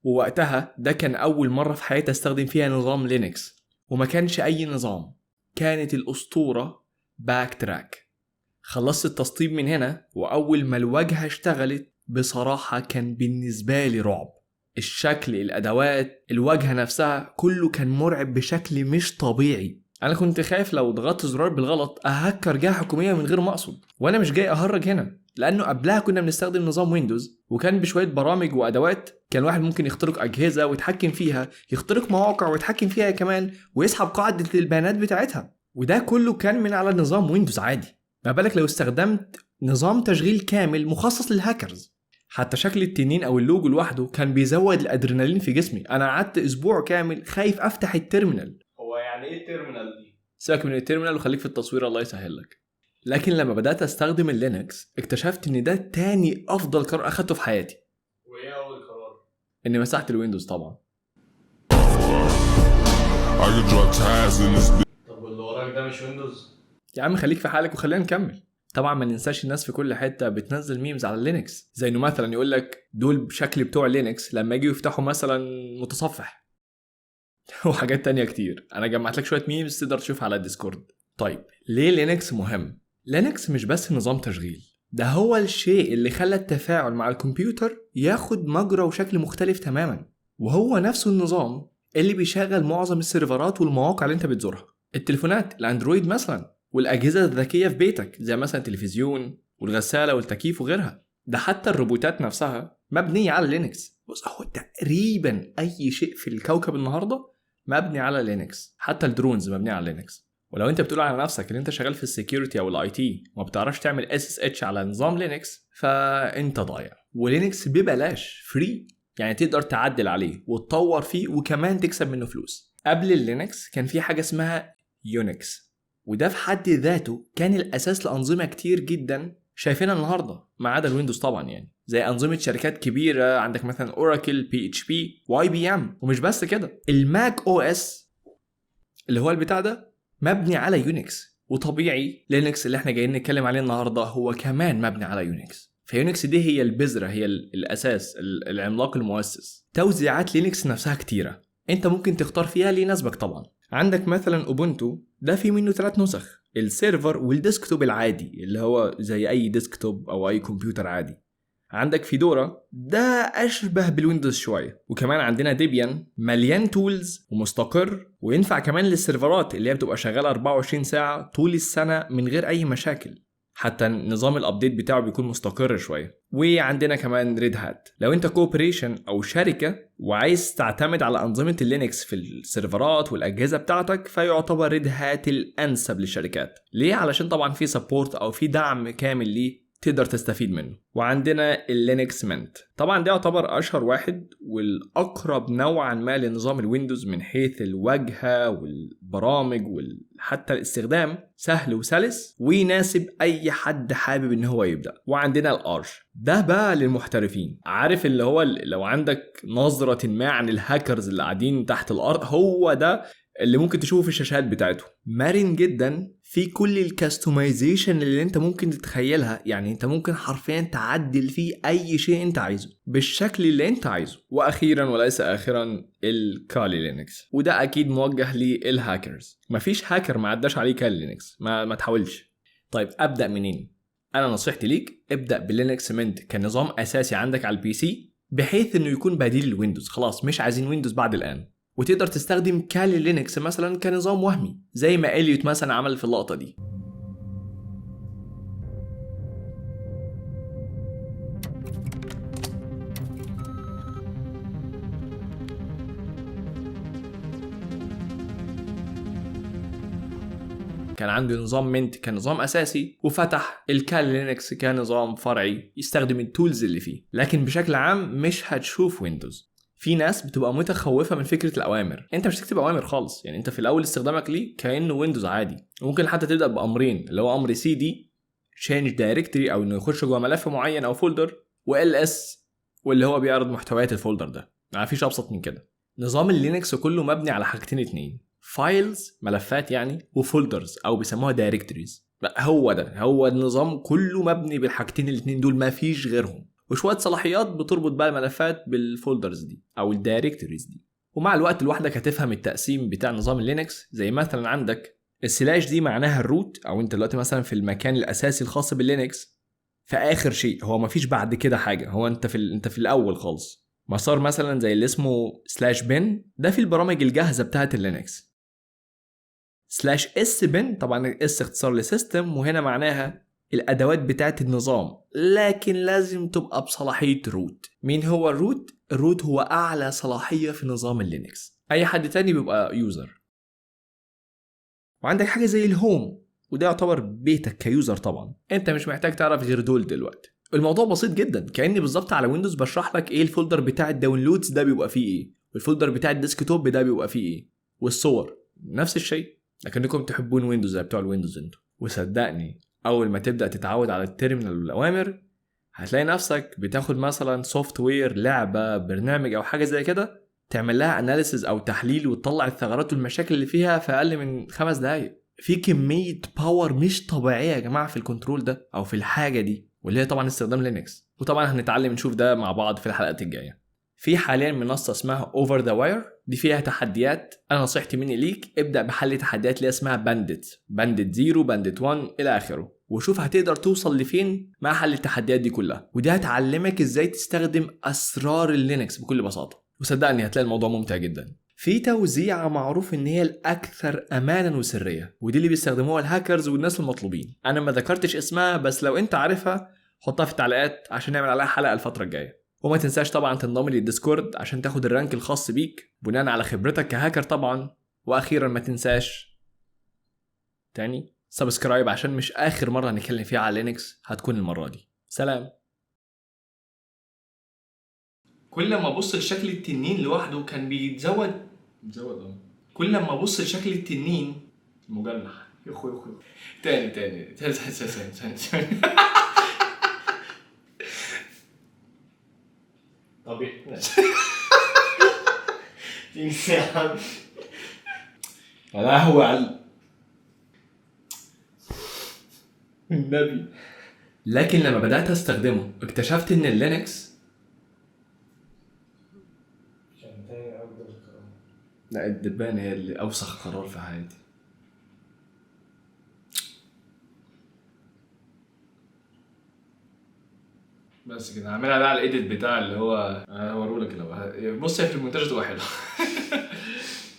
ووقتها ده كان أول مرة في حياتي أستخدم فيها نظام لينكس، وما كانش أي نظام، كانت الأسطورة باك تراك. خلصت التسطيب من هنا، وأول ما الواجهة اشتغلت بصراحة كان بالنسبة لي رعب. الشكل، الأدوات، الواجهة نفسها، كله كان مرعب بشكل مش طبيعي. أنا كنت خايف لو ضغطت زرار بالغلط أهكر جهة حكومية من غير ما أقصد، وأنا مش جاي أهرج هنا، لأنه قبلها كنا بنستخدم نظام ويندوز، وكان بشوية برامج وأدوات كان واحد ممكن يخترق أجهزة ويتحكم فيها، يخترق مواقع ويتحكم فيها كمان، ويسحب قاعدة البيانات بتاعتها، وده كله كان من على نظام ويندوز عادي. ما بالك لو استخدمت نظام تشغيل كامل مخصص للهاكرز؟ حتى شكل التنين او اللوجو لوحده كان بيزود الادرينالين في جسمي. انا قعدت اسبوع كامل خايف افتح التيرمينال. هو يعني ايه التيرمينال دي؟ سيبك من التيرمينال وخليك في التصوير، الله يسهل لك. لكن لما بدأت استخدم اللينكس اكتشفت ان ده تاني افضل قرار اخدته في حياتي. وايه اول قرار؟ اني مسحت الويندوز طبعا. طب واللي وراك ده مش ويندوز؟ يا عم خليك في حالك وخلينا نكمل. طبعا ما ننساش الناس في كل حته بتنزل ميمز على لينكس، زي انه مثلا يقول لك دول بشكل بتوع لينكس لما يجوا يفتحوا مثلا متصفح وحاجات تانية كتير. انا جمعت لك شويه ميمز تقدر تشوفها على الديسكورد. طيب ليه لينكس مهم؟ لينكس مش بس نظام تشغيل، ده هو الشيء اللي خلى التفاعل مع الكمبيوتر ياخد مجرى وشكل مختلف تماما، وهو نفسه النظام اللي بيشغل معظم السيرفرات والمواقع اللي انت بتزورها. التليفونات الاندرويد مثلا، والاجهزه الذكيه في بيتك زي مثلا التلفزيون والغساله والتكييف وغيرها. ده حتى الروبوتات نفسها مبنيه على لينكس. بص، هو تقريبا اي شيء في الكوكب النهارده مبني على لينكس، حتى الدرونز مبنيه على لينكس. ولو انت بتقول على نفسك ان انت شغال في السكيورتي او الاي تي وما بتعرفش تعمل اس اس اتش على نظام لينكس، فانت ضايع. ولينكس ببلاش فري، يعني تقدر تعدل عليه وتطور فيه وكمان تكسب منه فلوس. قبل اللينكس كان في حاجه اسمها يونكس، وده في حد ذاته كان الاساس لانظمه كتير جدا شايفينها النهارده، ما عدا الويندوز طبعا، يعني زي انظمه شركات كبيره عندك مثلا اوراكل، بي اتش بي، واي بي ام. ومش بس كده، الماك او اس اللي هو البتاع ده مبني على يونكس، وطبيعي لينكس اللي احنا جايين نتكلم عليه النهارده هو كمان مبني على يونكس. فيونكس دي هي البذره، هي الاساس، العملاق المؤسس. توزيعات لينكس نفسها كتيره، انت ممكن تختار فيها اللي يناسبك. طبعا عندك مثلا اوبونتو، ده في منه 3 نسخ، السيرفر والديسكتوب العادي اللي هو زي اي ديسكتوب او اي كمبيوتر عادي. عندك فيدورا، ده اشبه بالويندوز شويه. وكمان عندنا ديبيان، مليان تولز ومستقر، وينفع كمان للسيرفرات اللي هي بتبقى شغاله 24 ساعه طول السنه من غير اي مشاكل. حتى نظام الابديت بتاعه بيكون مستقر شويه. وعندنا كمان ريد هات، لو انت كوبريشن او شركه وعايز تعتمد على انظمه اللينكس في السيرفرات والاجهزه بتاعتك، فيعتبر ريد هات الانسب للشركات. ليه؟ علشان طبعا في سبورت او في دعم كامل ليه تقدر تستفيد منه. وعندنا اللينكس منت، طبعا ده يعتبر اشهر واحد والاقرب نوعا ما لنظام الويندوز من حيث الواجهه والبرامج وحتى الاستخدام، سهل وسلس ويناسب اي حد حابب ان هو يبدا. وعندنا الارش، ده بقى للمحترفين، عارف اللي هو لو عندك نظره ما عن الهاكرز اللي قاعدين تحت الارض، هو ده اللي ممكن تشوفه في الشاشات بتاعته. مرن جدا في كل الكاستومايزيشن اللي انت ممكن تتخيلها، يعني انت ممكن حرفيا تعدل فيه اي شيء انت عايزه بالشكل اللي انت عايزه. واخيرا وليس اخرا الكالي لينكس، وده اكيد موجه للهاكرز. مفيش هاكر ما عداش عليه كالي لينكس، ما تحاولش. طيب ابدا منين؟ انا نصيحتي ليك ابدا باللينكس منت كنظام اساسي عندك على البي سي، بحيث انه يكون بديل للويندوز. خلاص مش عايزين ويندوز بعد الان. وتقدر تستخدم كالي لينكس مثلا كنظام وهمي زي ما إليوت مثلا عمل في اللقطة دي. كان عنده نظام منت كنظام أساسي، وفتح الكالي لينكس كنظام فرعي يستخدم التولز اللي فيه. لكن بشكل عام مش هتشوف ويندوز. في ناس بتبقى متخوفه من فكره الاوامر. انت مش تكتب اوامر خالص، يعني انت في الاول استخدامك ليه كانه ويندوز عادي. ممكن حتى تبدا بامرين، اللي هو امر سي دي change directory او انه يخش جوه ملف معين او فولدر، وال اس واللي هو بيعرض محتويات الفولدر ده. ما فيش ابسط من كده. نظام اللينكس كله مبني على حاجتين اتنين، فايلز ملفات يعني، وفولدرز او بيسموها دايركتوريز. هو ده هو النظام كله مبني بالحاجتين الاتنين دول، ما فيش غيرهم. وشويه صلاحيات بتربط بقى الملفات بالفولدرز دي او الدايركتوريز دي. ومع الوقت لوحدك هتفهم التقسيم بتاع نظام اللينكس. زي مثلا عندك السلاش دي معناها الروت، او انت دلوقتي مثلا في المكان الاساسي الخاص باللينكس في اخر شيء، هو مفيش بعد كده حاجه، هو انت في الاول خالص. مسار مثلا زي اللي اسمه سلاش بن ده في البرامج الجاهزه بتاعه اللينكس. سلاش اس بن طبعا الاس اختصار لسيستم، وهنا معناها الادوات بتاعه النظام، لكن لازم تبقى بصلاحيه روت. مين هو الروت؟ الروت هو اعلى صلاحيه في نظام اللينكس، اي حد تاني بيبقى يوزر. وعندك حاجه زي الهوم، وده يعتبر بيتك كيوزر. طبعا انت مش محتاج تعرف غير دول دلوقتي. الموضوع بسيط جدا، كاني بالظبط على ويندوز بشرح لك ايه الفولدر بتاع الداونلودز ده بيبقى فيه ايه، والفولدر بتاع الديسكتوب ده بيبقى فيه ايه، والصور نفس الشيء. لكنكم تحبون ويندوز زي بتوع الويندوز انتوا. وصدقني اول ما تبدا تتعود على التيرمينال والاوامر هتلاقي نفسك بتاخد مثلا سوفت وير، لعبه، برنامج او حاجه زي كده، تعمل لها اناليسز او تحليل وتطلع الثغرات والمشاكل اللي فيها في اقل من 5 دقايق. في كميه باور مش طبيعيه يا جماعه في الكنترول ده او في الحاجه دي، واللي هي طبعا استخدام لينكس. وطبعا هنتعلم نشوف ده مع بعض في الحلقات الجايه. في حاليا منصه اسمها اوفر ذا واير، دي فيها تحديات. انا نصيحتي مني ليك ابدا بحل تحديات اللي اسمها بانديت 0، بانديت 1 الى اخره، وشوف هتقدر توصل لفين مع حل التحديات دي كلها. ودي هتعلمك ازاي تستخدم اسرار اللينكس بكل بساطه، وصدقني هتلاقي الموضوع ممتع جدا. في توزيعة معروف ان هي الاكثر امانا وسرية، ودي اللي بيستخدموها الهاكرز والناس المطلوبين. انا ما ذكرتش اسمها، بس لو انت عارفها حطها في التعليقات عشان نعمل عليها حلقة الفترة الجاية. وما تنساش طبعا تنضم للديسكورد عشان تاخد الرانك الخاص بيك بناء على خبرتك كهاكر طبعا. واخيرا ما تنساش تاني سبسكرايب عشان مش اخر مرة نتكلم فيها على لينكس، هتكون المرة دي. سلام. كل ما ابص لشكل التنين لوحده كان بيتزود كل ما ابص لشكل التنين مجنح يا اخوي تاني طب تنسى يا عم. يا لهوي على النبي. لكن لما بدأت استخدمه اكتشفت ان اللينكس لا، الدبانة هي اللي اوسخ قرار في حياتي. بس كده هعملها بقى على الايديت بتاع اللي هو هوريهولك. لو بص هي في المونتاج تبقى حلوه